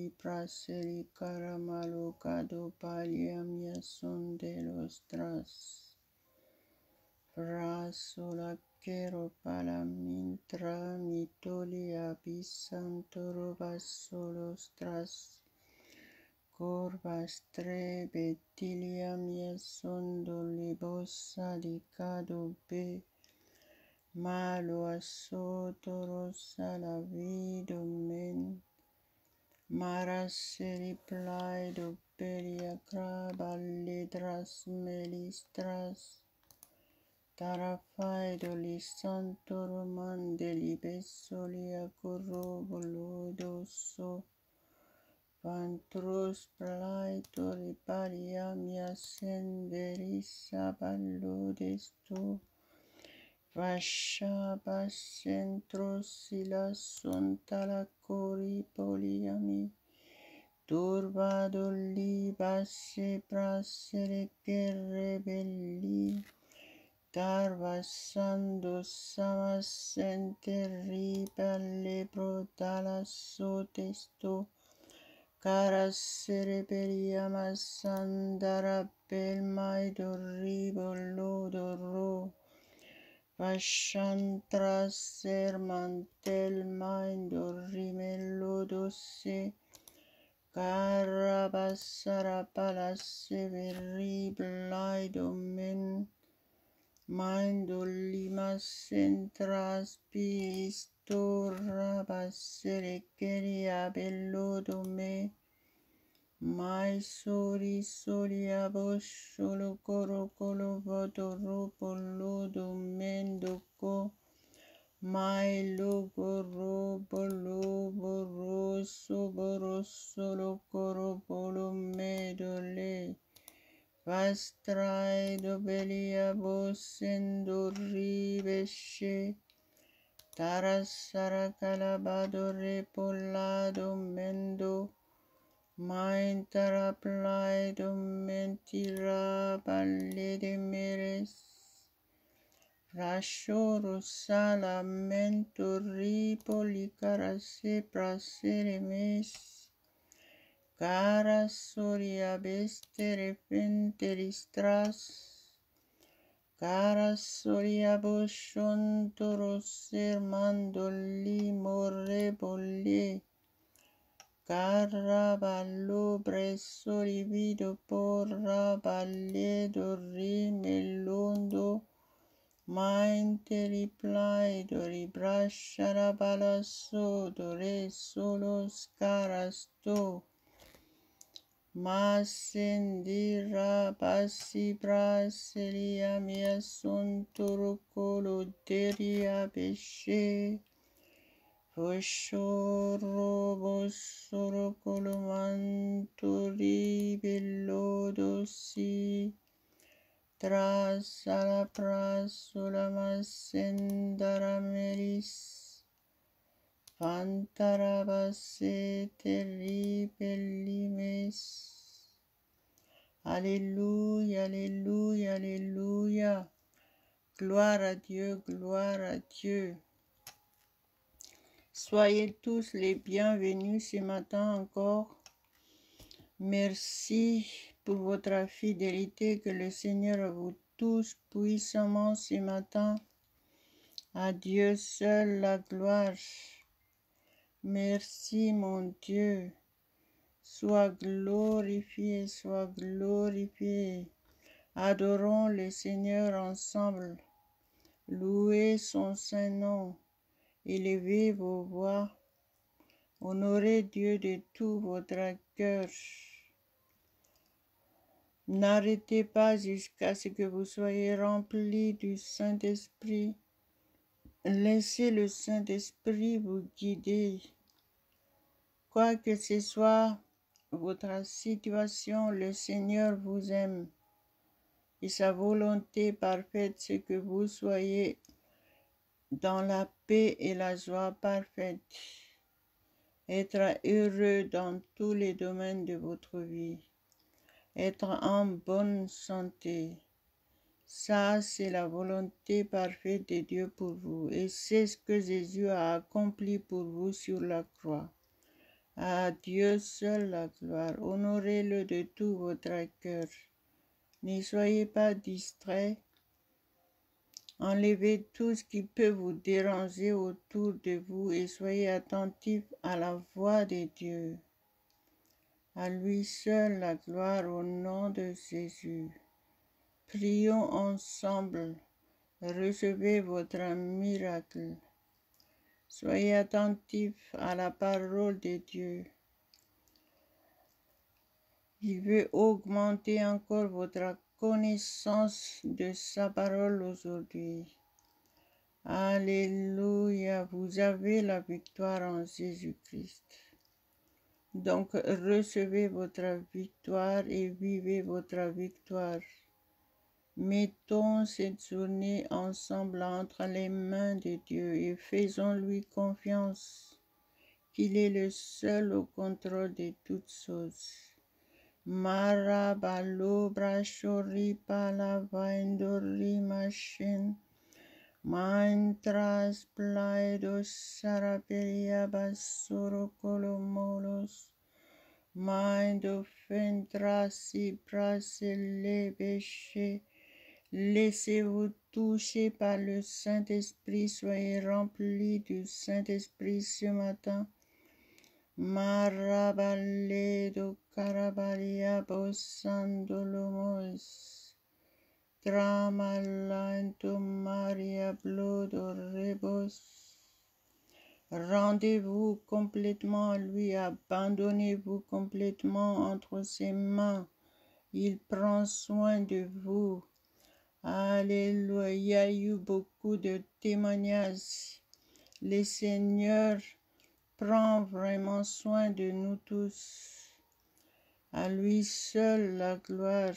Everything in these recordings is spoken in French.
Brasili Prasili Caramalo Cado Paliamia son de los Tras Frasola Quero Palamintra Mitolia Bisantoro Basolos Tras Corvas tre Betilia Mia son Dolibosa Licado B Malo Asotoros Salavido Men Maraseri Plaido Peria Craballedras Melistras Tarafaido Lisanto Roman Delibesolia Corrobolodoso Pantros Plaitori Pariamia Senderisa Ballodesto Vashaba Centros Sila Sontala Cori Poliami Turbado Libase Prasere che rebelli Tarvasando Samasente Ripalle Brotala Sotesto Caras Cereberiama Sandara Belmaido Ribolodoro Vashantra Sermantel Maindo Rimelodose Carabasara Palace Veriblaido Men Maindo Lima Centras Pistora Basere Keria Bellodo Me Mai Solia Bosholo Coro Colo Voto Ropo Lodo Mendoco Mai Logo Robo Lobo Rosso Borosolo Coro Polo Medole Vastraido Belia Bosendo Ribesce Tarasara Calabado Repolado Mendo Maintara Plaido Mentira Balle de Meres Rashoro Salamento Ripoli Carase Prasere Mes Cara Soria Bestere Penteristras Cara Soria Boshontoros Sermando Limo Rebolé Caraballo Bresoli Vido Porra Balledo Rimelondo Mainteri Plaido Ribrasciara Balassodo Re Solos Carasto Masendira Basi Braselia Mia Sontoro Colo Deria Besce Foshoro Bossoro Colomantori Bellodosi Trasala Prasola Masendara Meris Fantarabase Terribellimes Alléluia, Alléluia, Alléluia. Gloire à Dieu, gloire à Dieu. Soyez tous les bienvenus ce matin encore. Merci pour votre fidélité. Que le Seigneur vous touche puissamment ce matin. À Dieu seul la gloire. Merci mon Dieu. Sois glorifié, sois glorifié. Adorons le Seigneur ensemble. Louez son saint nom. Élevez vos voix. Honorez Dieu de tout votre cœur. N'arrêtez pas jusqu'à ce que vous soyez remplis du Saint-Esprit. Laissez le Saint-Esprit vous guider. Quoi que ce soit votre situation, le Seigneur vous aime. Et sa volonté parfaite, c'est que vous soyez dans la paix et la joie parfaite. Être heureux dans tous les domaines de votre vie. Être en bonne santé. Ça, c'est la volonté parfaite de Dieu pour vous. Et c'est ce que Jésus a accompli pour vous sur la croix. À Dieu seul la gloire. Honorez-le de tout votre cœur. Ne soyez pas distraits. Enlevez tout ce qui peut vous déranger autour de vous et soyez attentifs à la voix de Dieu. À lui seul la gloire au nom de Jésus. Prions ensemble. Recevez votre miracle. Soyez attentifs à la parole de Dieu. Il veut augmenter encore votre connaissance de sa parole aujourd'hui. Alléluia, vous avez la victoire en Jésus-Christ. Donc recevez votre victoire et vivez votre victoire. Mettons cette journée ensemble entre les mains de Dieu et faisons-lui confiance qu'il est le seul au contrôle de toutes choses. Marabalo brachori palavaindori machin, maintras plaidos saraperia basoro colomolos, maindo fentrasi brasele béché. Laissez-vous toucher par le Saint-Esprit, soyez remplis du Saint-Esprit ce matin. Marabaledo carabaria bosandolomos, tramalanto maria blodo rebos. Rendez-vous complètement à lui, abandonnez-vous complètement entre ses mains. Il prend soin de vous. Alléluia, il y a eu beaucoup de témoignages. Le Seigneur prend vraiment soin de nous tous. À lui seul la gloire.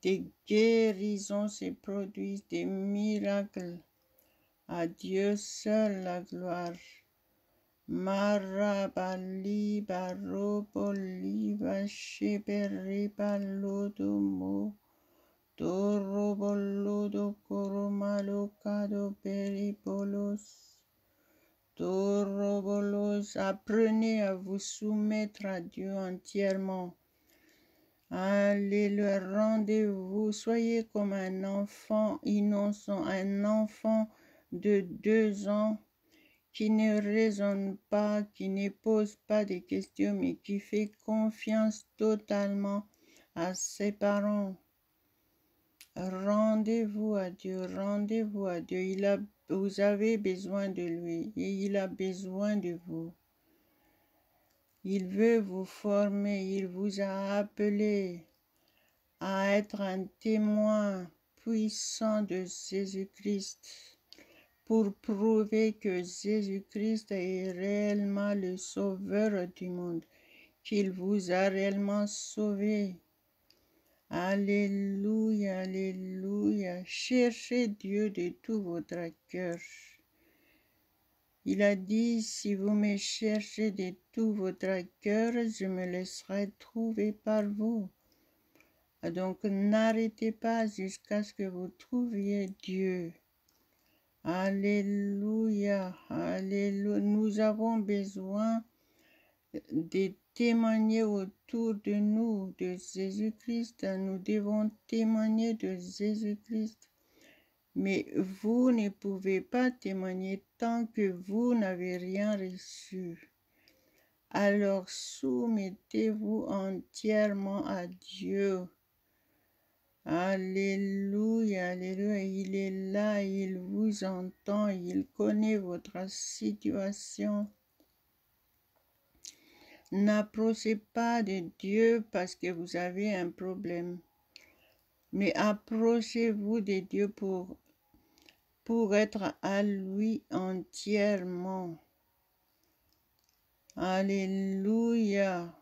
Des guérisons se produisent, des miracles. À Dieu seul la gloire. Marabali baroboli vacheperi palodomo. Torobolodo coromalo cado peripolos. Torobolos. Apprenez à vous soumettre à Dieu entièrement. Alléluia. Rendez-vous. Soyez comme un enfant innocent, un enfant de 2 ans qui ne raisonne pas, qui ne pose pas de questions, mais qui fait confiance totalement à ses parents. Rendez-vous à Dieu, rendez-vous à Dieu. Vous avez besoin de lui et il a besoin de vous. Il veut vous former, il vous a appelé à être un témoin puissant de Jésus-Christ pour prouver que Jésus-Christ est réellement le sauveur du monde, qu'il vous a réellement sauvé. Alléluia, alléluia. Cherchez Dieu de tout votre cœur. Il a dit, si vous me cherchez de tout votre cœur, je me laisserai trouver par vous. Donc n'arrêtez pas jusqu'à ce que vous trouviez Dieu. Alléluia, alléluia. Nous avons besoin de témoigner autour de nous de Jésus-Christ. Nous devons témoigner de Jésus-Christ. Mais vous ne pouvez pas témoigner tant que vous n'avez rien reçu. Alors soumettez-vous entièrement à Dieu. Alléluia, alléluia. Il est là, il vous entend, il connaît votre situation. N'approchez pas de Dieu parce que vous avez un problème, mais approchez-vous de Dieu pour être à lui entièrement. Alléluia.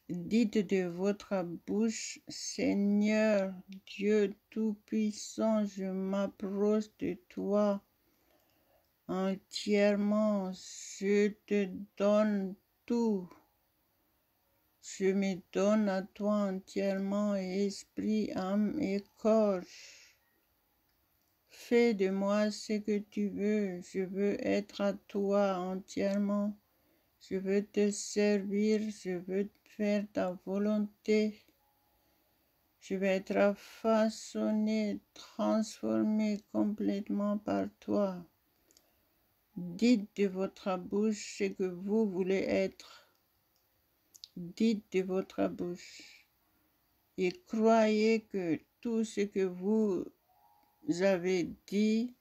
Dites de votre bouche, Seigneur Dieu Tout-Puissant, je m'approche de toi entièrement, je te donne tout. Je me donne à toi entièrement, esprit, âme et corps. Fais de moi ce que tu veux, je veux être à toi entièrement. Je veux te servir, je veux faire ta volonté. Je vais être façonné, transformé complètement par toi. Dites de votre bouche ce que vous voulez être. Dites de votre bouche. Et croyez que tout ce que vous avez dit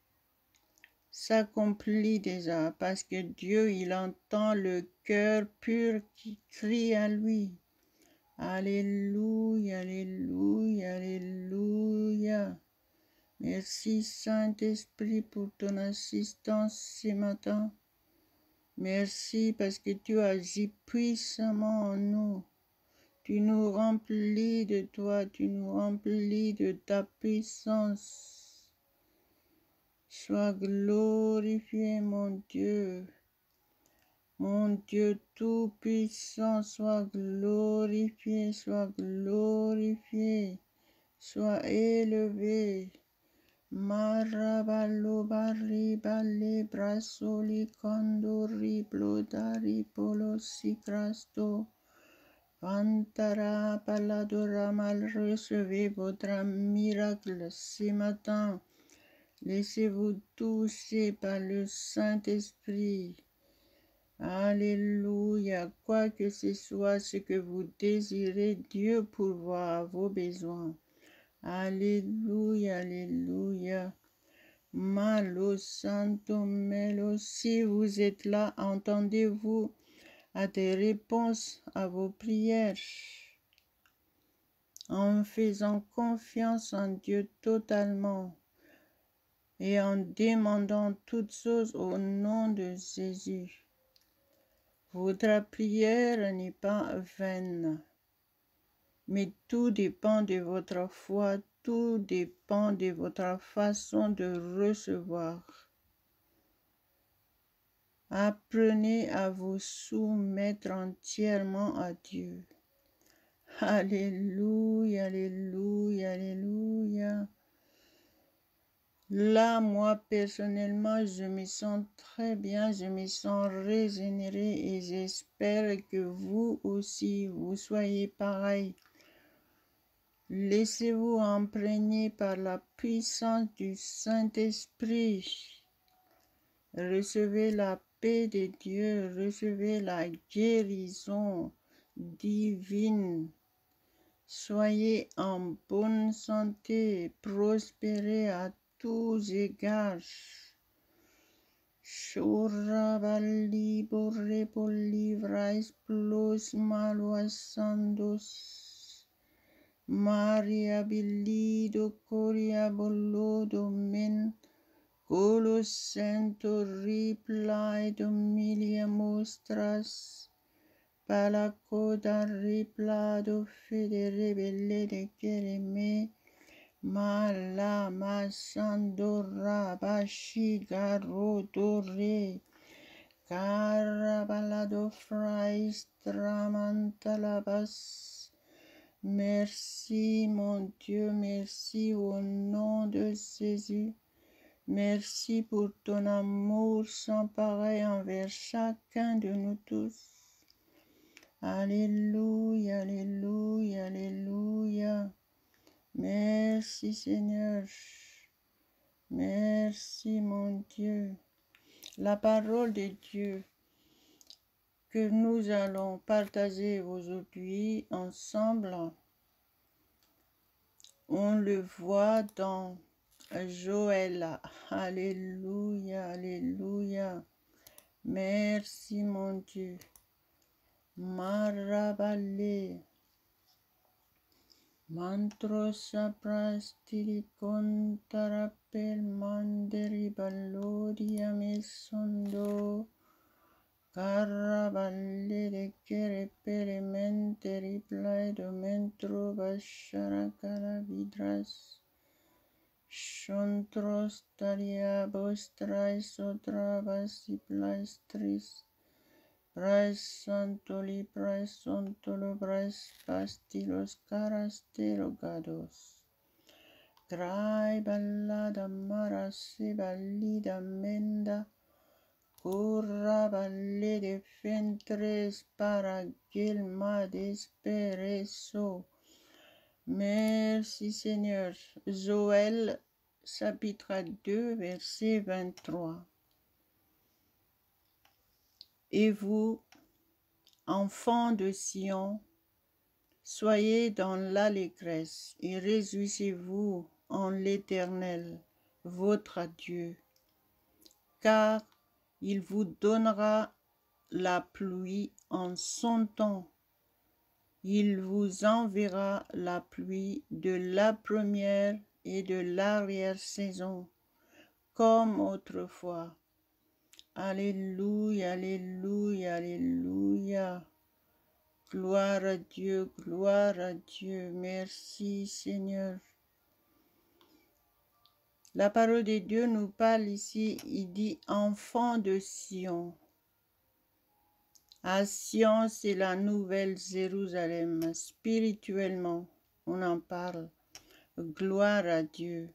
s'accomplit déjà, parce que Dieu, il entend le cœur pur qui crie à lui. Alléluia, alléluia, alléluia. Merci Saint-Esprit pour ton assistance ce matin. Merci parce que tu agis puissamment en nous. Tu nous remplis de toi, tu nous remplis de ta puissance. Sois glorifié, mon Dieu Tout-Puissant, sois glorifié, sois élevé. Marabalo barri balle brasoli condori blodari polosi crasto. Vantara paladora mal, recevez votre miracle ce matin. Laissez-vous toucher par le Saint-Esprit. Alléluia. Quoi que ce soit ce que vous désirez, Dieu pourvoit à vos besoins. Alléluia, alléluia. Malo Santo Melo, si vous êtes là, entendez-vous à des réponses à vos prières. En faisant confiance en Dieu totalement et en demandant toutes choses au nom de Jésus. Votre prière n'est pas vaine, mais tout dépend de votre foi, tout dépend de votre façon de recevoir. Apprenez à vous soumettre entièrement à Dieu. Alléluia, alléluia, alléluia. Là, moi, personnellement, je me sens très bien, je me sens régénéré et j'espère que vous aussi, vous soyez pareil. Laissez-vous imprégner par la puissance du Saint-Esprit. Recevez la paix de Dieu, recevez la guérison divine. Soyez en bonne santé, prospérez à tous égards. Shuraballi borre polivrais plus maluasandos. Maria bilido coria bolodo men. Colosento reply domilia mostras. Palacoda replado fede rebelle de kereme. Mala masandora bashigaro dore. Carabalado frais tramantalabas. Merci mon Dieu, merci au nom de Jésus. Merci pour ton amour sans pareil envers chacun de nous tous. Alléluia, alléluia, alléluia. Merci Seigneur. Merci mon Dieu. La parole de Dieu que nous allons partager aujourd'hui ensemble, on le voit dans Joël. Alléluia, alléluia. Merci mon Dieu. Marabalé. Mantro saprastiri contarapel manderi ballodia mesondo. Caraballe de kerepere mente riplay do mentro bashara calavidras. Chontros taria bostrais otra basiplaistris. Prais santoli, prais santolo, prais pastilos carasterogados. Trai ballada marasi ballida menda. Corabale de fentres para Gilma d'Espereso. Merci Seigneur. Joël chapitre 2 verset 23. Et vous, enfants de Sion, soyez dans l'allégresse et réjouissez-vous en l'Éternel, votre Dieu, car il vous donnera la pluie en son temps. Il vous enverra la pluie de la première et de l'arrière-saison, comme autrefois. Alléluia, alléluia, alléluia. Gloire à Dieu, gloire à Dieu. Merci Seigneur. La parole de Dieu nous parle ici, il dit « enfant de Sion ». À Sion, c'est la nouvelle Jérusalem. Spirituellement, on en parle. Gloire à Dieu.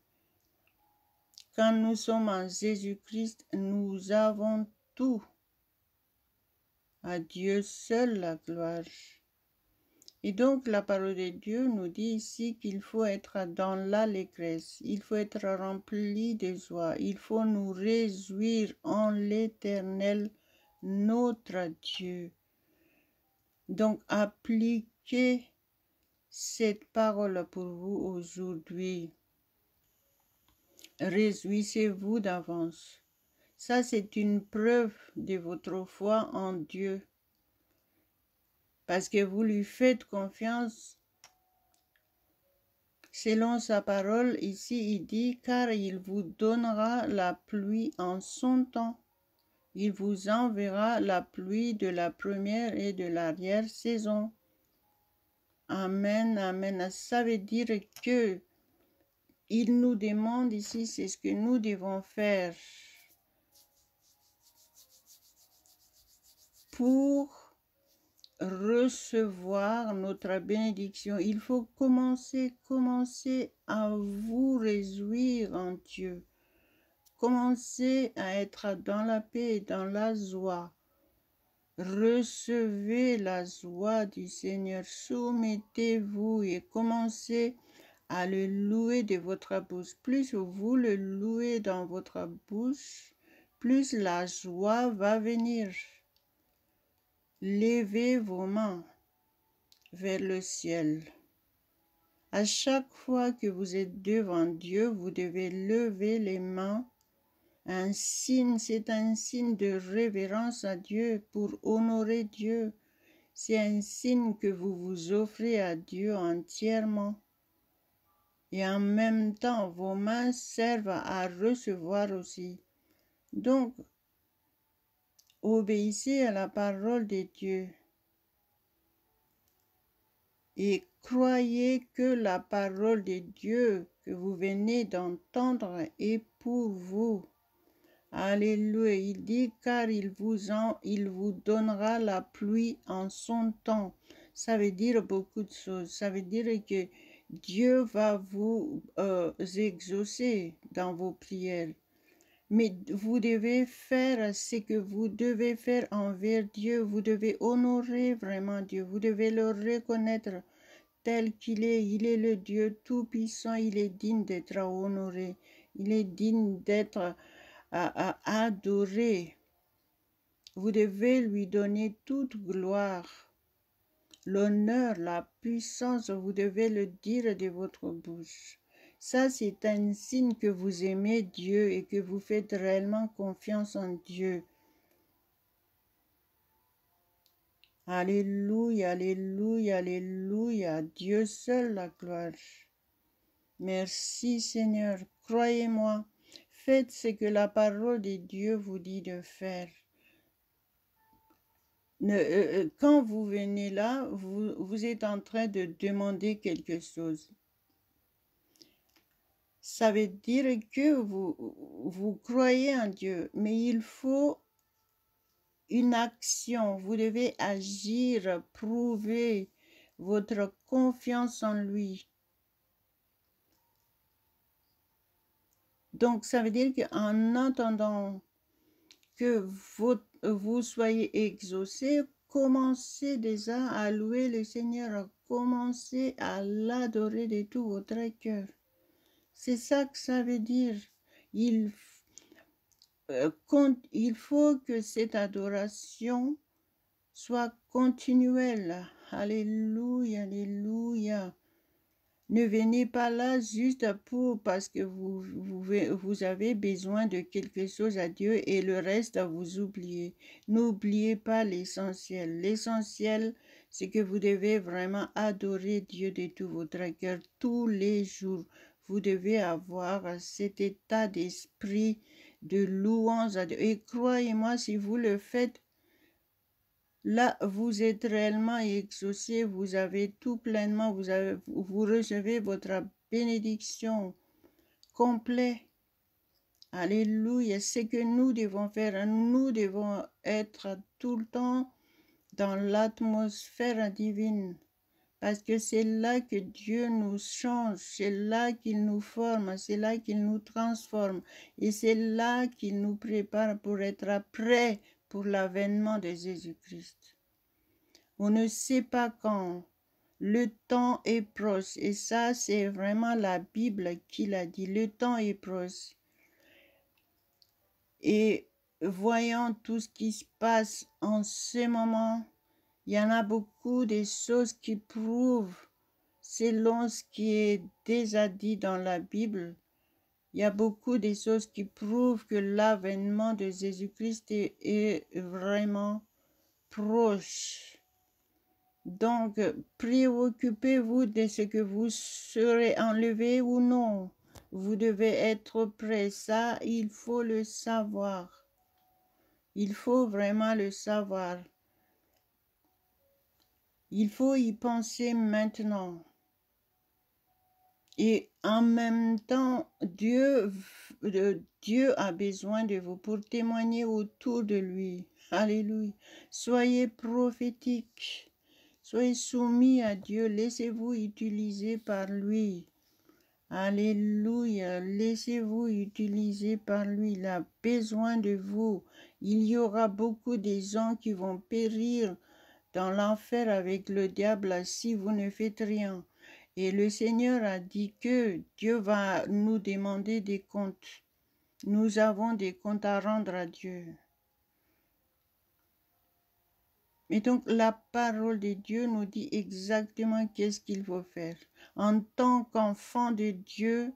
Quand nous sommes en Jésus-Christ, nous avons tout. À Dieu seul la gloire. Et donc la parole de Dieu nous dit ici qu'il faut être dans l'allégresse, il faut être rempli de joie, il faut nous réjouir en l'Éternel, notre Dieu. Donc appliquez cette parole pour vous aujourd'hui. Réjouissez-vous d'avance. Ça, c'est une preuve de votre foi en Dieu. Parce que vous lui faites confiance. Selon sa parole, ici, il dit, car il vous donnera la pluie en son temps. Il vous enverra la pluie de la première et de l'arrière-saison. Amen, amen. Ça veut dire que il nous demande ici, c'est ce que nous devons faire pour recevoir notre bénédiction. Il faut commencer à vous réjouir en Dieu. Commencez à être dans la paix, dans la joie. Recevez la joie du Seigneur. Soumettez-vous et commencez à le louer de votre bouche. Plus vous le louez dans votre bouche, plus la joie va venir. Levez vos mains vers le ciel. À chaque fois que vous êtes devant Dieu, vous devez lever les mains. C'est un signe de révérence à Dieu pour honorer Dieu. C'est un signe que vous vous offrez à Dieu entièrement. Et en même temps, vos mains servent à recevoir aussi. Donc, obéissez à la parole de Dieu. Et croyez que la parole de Dieu que vous venez d'entendre est pour vous. Alléluia. Il dit car il vous donnera la pluie en son temps. Ça veut dire beaucoup de choses. Ça veut dire que Dieu va vous exaucer dans vos prières. Mais vous devez faire ce que vous devez faire envers Dieu. Vous devez honorer vraiment Dieu. Vous devez le reconnaître tel qu'il est. Il est le Dieu tout-puissant. Il est digne d'être honoré. Il est digne d'être adoré. Vous devez lui donner toute gloire. L'honneur, la puissance, vous devez le dire de votre bouche. Ça, c'est un signe que vous aimez Dieu et que vous faites réellement confiance en Dieu. Alléluia, alléluia, alléluia. Dieu seul la gloire. Merci Seigneur. Croyez-moi, faites ce que la parole de Dieu vous dit de faire. Quand vous venez là, vous êtes en train de demander quelque chose. Ça veut dire que vous croyez en Dieu, mais il faut une action. Vous devez agir, prouver votre confiance en lui. Donc, ça veut dire qu'en entendant que vous soyez exaucés, commencez déjà à louer le Seigneur, commencez à l'adorer de tout votre cœur. C'est ça que ça veut dire. Il faut que cette adoration soit continuelle. Alléluia, alléluia. Ne venez pas là juste parce que vous avez besoin de quelque chose à Dieu et le reste à vous oublier. N'oubliez pas l'essentiel. L'essentiel, c'est que vous devez vraiment adorer Dieu de tout votre cœur tous les jours. Vous devez avoir cet état d'esprit de louange à Dieu. Et croyez-moi, si vous le faites, là, vous êtes réellement exaucé, vous avez tout pleinement, vous recevez votre bénédiction complète. Alléluia, c'est que nous devons faire, nous devons être tout le temps dans l'atmosphère divine, parce que c'est là que Dieu nous change, c'est là qu'il nous forme, c'est là qu'il nous transforme, et c'est là qu'il nous prépare pour être prêts pour l'avènement de Jésus-Christ. On ne sait pas quand. Le temps est proche. Et ça, c'est vraiment la Bible qui l'a dit. Le temps est proche. Et voyant tout ce qui se passe en ce moment, il y en a beaucoup de choses qui prouvent, selon ce qui est déjà dit dans la Bible, il y a beaucoup de choses qui prouvent que l'avènement de Jésus-Christ est vraiment proche. Donc, préoccupez-vous de ce que vous serez enlevé ou non. Vous devez être prêt. Ça, il faut le savoir. Il faut vraiment le savoir. Il faut y penser maintenant. Et en même temps, Dieu a besoin de vous pour témoigner autour de lui. Alléluia. Soyez prophétiques. Soyez soumis à Dieu, laissez-vous utiliser par lui. Alléluia, laissez-vous utiliser par lui. Il a besoin de vous. Il y aura beaucoup de gens qui vont périr dans l'enfer avec le diable si vous ne faites rien. Et le Seigneur a dit que Dieu va nous demander des comptes. Nous avons des comptes à rendre à Dieu. Et donc, la parole de Dieu nous dit exactement qu'est-ce qu'il faut faire. En tant qu'enfants de Dieu,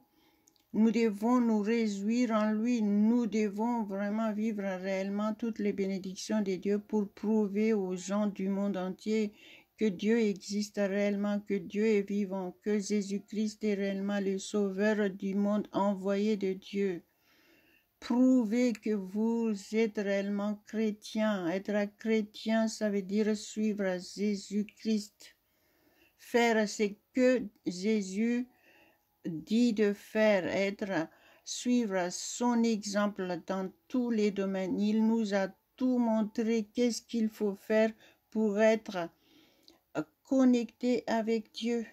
nous devons nous réjouir en lui. Nous devons vraiment vivre réellement toutes les bénédictions de Dieu pour prouver aux gens du monde entier que Dieu existe réellement, que Dieu est vivant, que Jésus-Christ est réellement le sauveur du monde envoyé de Dieu. Prouvez que vous êtes réellement chrétien. Être chrétien, ça veut dire suivre Jésus-Christ. Faire ce que Jésus dit de faire, suivre son exemple dans tous les domaines. Il nous a tout montré qu'est-ce qu'il faut faire pour être connecté avec Dieu.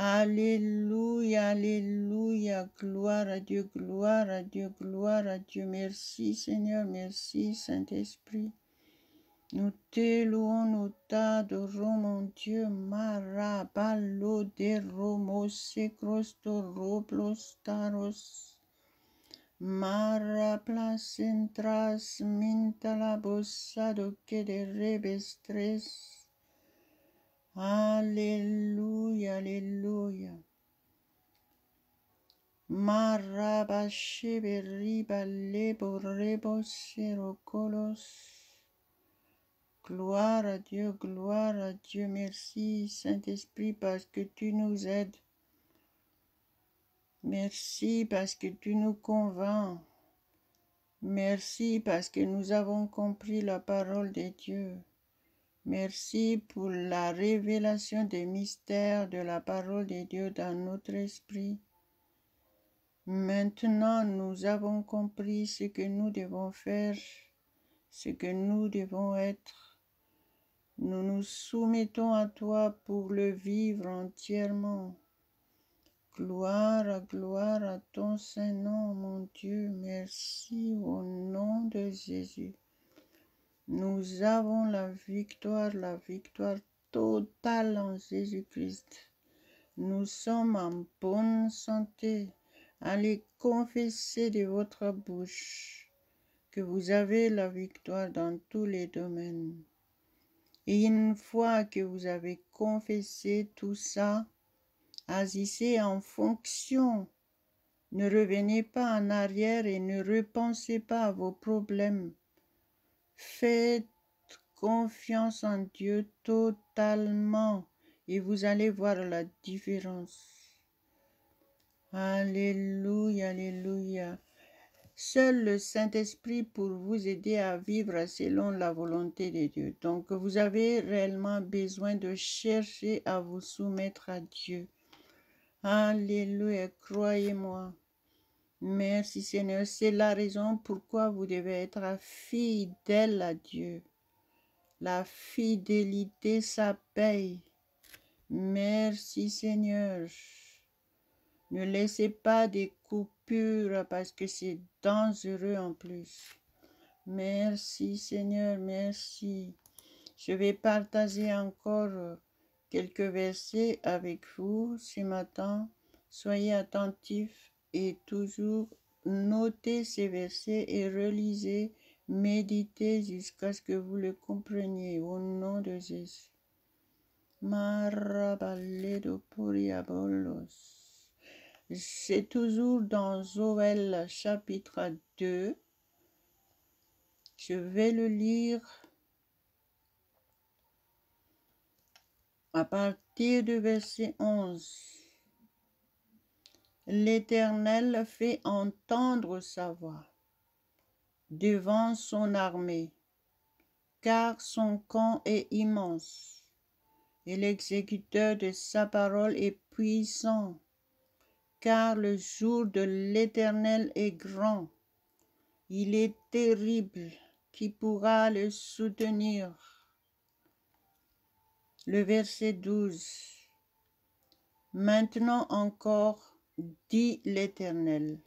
Alléluia, alléluia, gloire à Dieu, gloire à Dieu, gloire à Dieu. Merci Seigneur, merci Saint-Esprit. Nous te louons, nous t'adorons, mon Dieu. Marabalo de romos crostoroplos taros. Maraplacentras mintalabosado que de rebestres. Alléluia, alléluia. Marabasheberiba leborebos. Gloire à Dieu, merci Saint-Esprit parce que tu nous aides. Merci parce que tu nous convaincs. Merci parce que nous avons compris la parole de Dieu. Merci pour la révélation des mystères de la parole de Dieu dans notre esprit. Maintenant, nous avons compris ce que nous devons faire, ce que nous devons être. Nous nous soumettons à toi pour le vivre entièrement. gloire à ton Saint-Nom, mon Dieu. Merci au nom de Jésus. Nous avons la victoire totale en Jésus-Christ. Nous sommes en bonne santé. Allez confesser de votre bouche que vous avez la victoire dans tous les domaines. Et une fois que vous avez confessé tout ça, agissez en fonction. Ne revenez pas en arrière et ne repensez pas à vos problèmes. Faites confiance en Dieu totalement et vous allez voir la différence. Alléluia, alléluia. Seul le Saint-Esprit pour vous aider à vivre selon la volonté de Dieu. Donc vous avez réellement besoin de chercher à vous soumettre à Dieu. Alléluia, croyez-moi. Merci Seigneur, c'est la raison pourquoi vous devez être fidèle à Dieu. La fidélité, ça paye. Merci Seigneur. Ne laissez pas des coupures parce que c'est dangereux en plus. Merci Seigneur, merci. Je vais partager encore quelques versets avec vous ce matin. Soyez attentifs et toujours notez ces versets et relisez, méditez jusqu'à ce que vous le compreniez au nom de Jésus. Marabaledo puriabolos. C'est toujours dans Joël chapitre 2. Je vais le lire à partir du verset 11. L'Éternel fait entendre sa voix devant son armée, car son camp est immense, et l'exécuteur de sa parole est puissant, car le jour de l'Éternel est grand. Il est terrible, qui pourra le soutenir? Le verset 12. Maintenant encore, dit l'Éternel,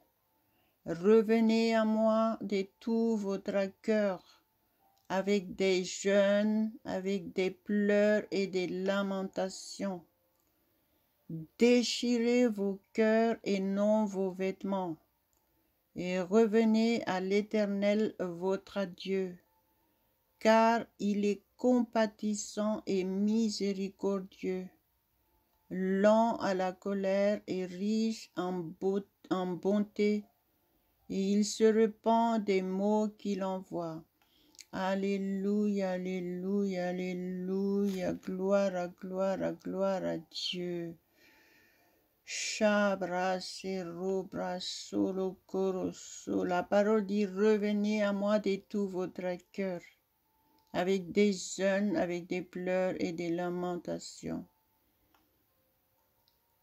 revenez à moi de tout votre cœur, avec des jeûnes, avec des pleurs et des lamentations. Déchirez vos cœurs et non vos vêtements, et revenez à l'Éternel votre Dieu, car il est compatissant et miséricordieux, lent à la colère et riche en bonté, et il se repent des maux qu'il envoie. Alléluia, alléluia, alléluia, gloire, gloire, gloire à Dieu. La parole dit, revenez à moi de tout votre cœur, avec des jeûnes, avec des pleurs et des lamentations.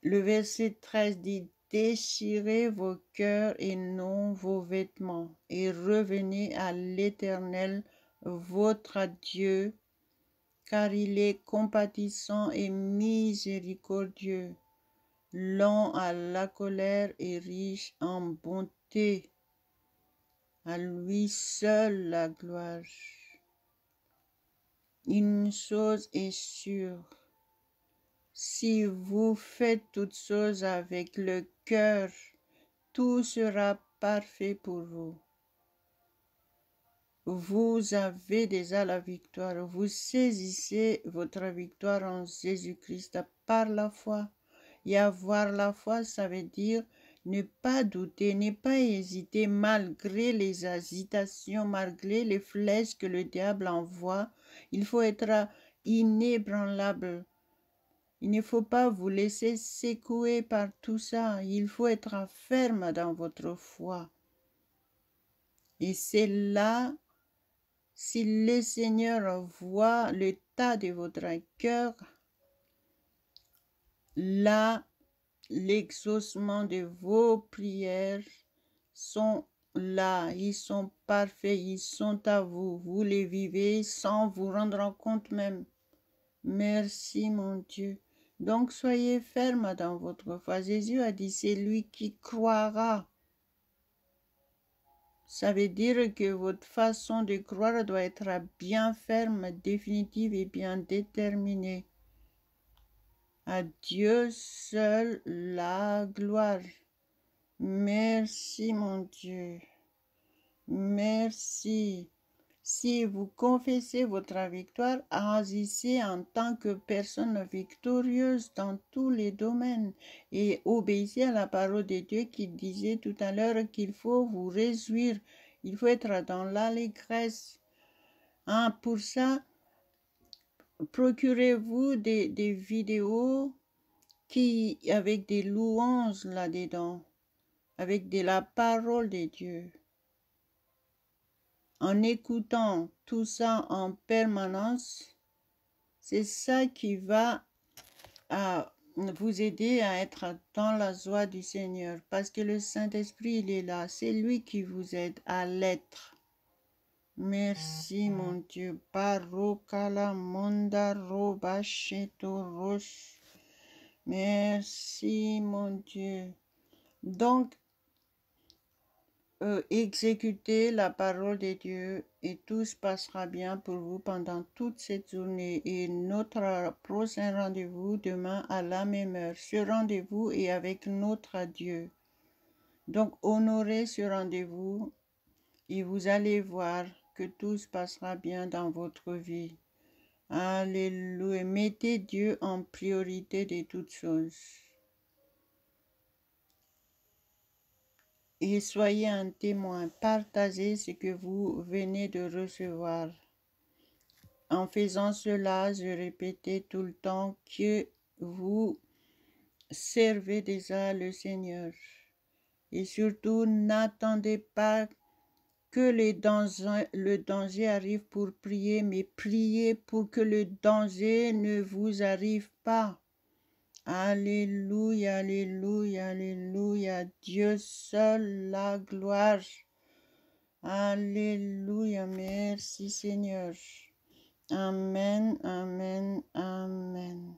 Le verset 13 dit, déchirez vos cœurs et non vos vêtements, et revenez à l'Éternel, votre Dieu, car il est compatissant et miséricordieux, lent à la colère et riche en bonté. À lui seul la gloire. Une chose est sûre, si vous faites toutes choses avec le cœur, tout sera parfait pour vous. Vous avez déjà la victoire. Vous saisissez votre victoire en Jésus-Christ par la foi. Et avoir la foi, ça veut dire ne pas douter, ne pas hésiter malgré les agitations, malgré les flèches que le diable envoie. Il faut être inébranlable. Il ne faut pas vous laisser secouer par tout ça. Il faut être ferme dans votre foi. Et c'est là, si le Seigneur voit l'état de votre cœur, là, l'exaucement de vos prières sont là, ils sont parfaits, ils sont à vous. Vous les vivez sans vous rendre compte même. Merci mon Dieu. Donc soyez ferme dans votre foi. Jésus a dit, c'est lui qui croira. Ça veut dire que votre façon de croire doit être bien ferme, définitive et bien déterminée. À Dieu seul la gloire. Merci mon Dieu. Merci. Si vous confessez votre victoire, agissez en tant que personne victorieuse dans tous les domaines et obéissez à la parole de Dieu qui disait tout à l'heure qu'il faut vous réjouir, il faut être dans l'allégresse. Pour ça, procurez-vous des vidéos avec des louanges là-dedans, avec de la parole de Dieu. En écoutant tout ça en permanence, c'est ça qui va vous aider à être dans la joie du Seigneur. Parce que le Saint-Esprit, il est là. C'est lui qui vous aide à l'être. Merci, mon Dieu. Barokala mondaro bacheto roche. Merci, mon Dieu. Donc, exécutez la parole de Dieu et tout se passera bien pour vous pendant toute cette journée. Et notre prochain rendez-vous demain à la même heure. Ce rendez-vous est avec notre Dieu. Donc honorez ce rendez-vous et vous allez voir que tout se passera bien dans votre vie. Alléluia. Mettez Dieu en priorité de toutes choses. Et soyez un témoin, partagez ce que vous venez de recevoir. En faisant cela, je répétais tout le temps que vous servez déjà le Seigneur. Et surtout, n'attendez pas que le danger arrive pour prier, mais priez pour que le danger ne vous arrive pas. Alléluia, alléluia, alléluia. Dieu seul la gloire. Alléluia, merci Seigneur. Amen, amen, amen.